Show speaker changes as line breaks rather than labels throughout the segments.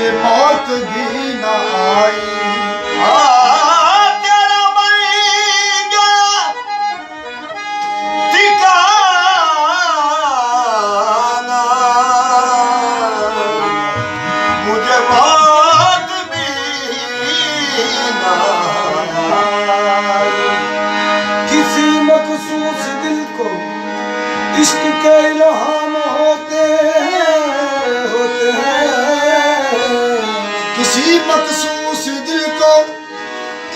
मुझे मौत भी न आई।
तेरा मैं गया ठिकाना, मुझे मौत भी न आई।
किसी मखसूस दिल को इश्क के इल्हाम होते हैं।
किसी मखसूस दिल को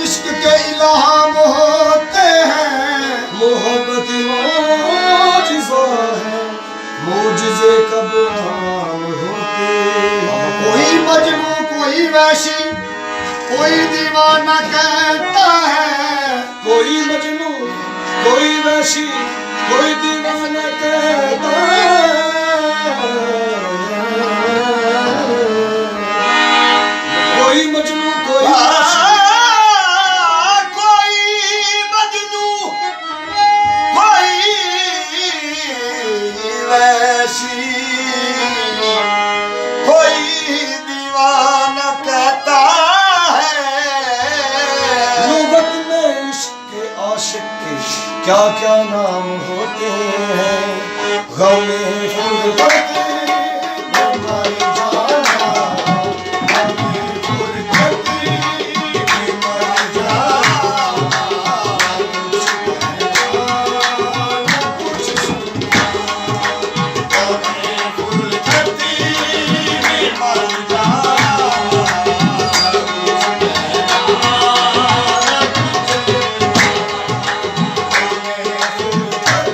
इश्क के इल्हाम होते हैं।
मोहब्बत मौजिज़ा है, मौजिज़े कब आम होते हैं।
कोई मजनू कोई वैशी कोई दीवाना कहता है।
कोई मजनू कोई वैशी कोई दीवाना कहता है। कोई मजनू कोई वैशी
कोई मजनू कोई वैसी कोई दीवाना कहता है।
लुगत में इश्क के आशिक के क्या क्या नाम होते हैं। गमे फुर्सत
मर जाना, हमें फुर्सत में मर जाना, कुछ सुनना, हमें फुर्सत में मर जाना, कुछ कहना, कुछ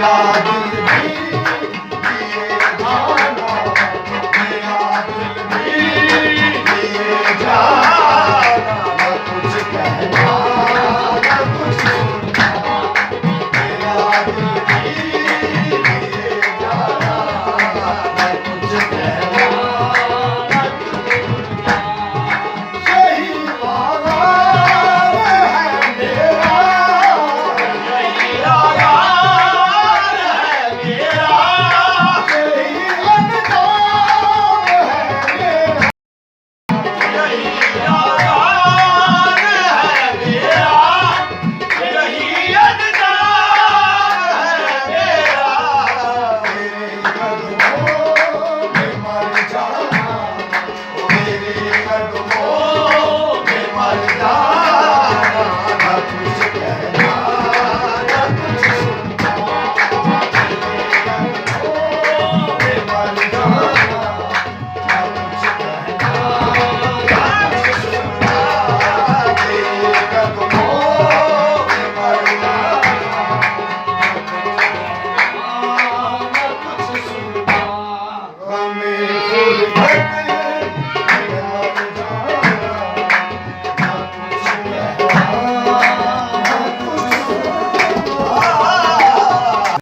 मेरा दिल भी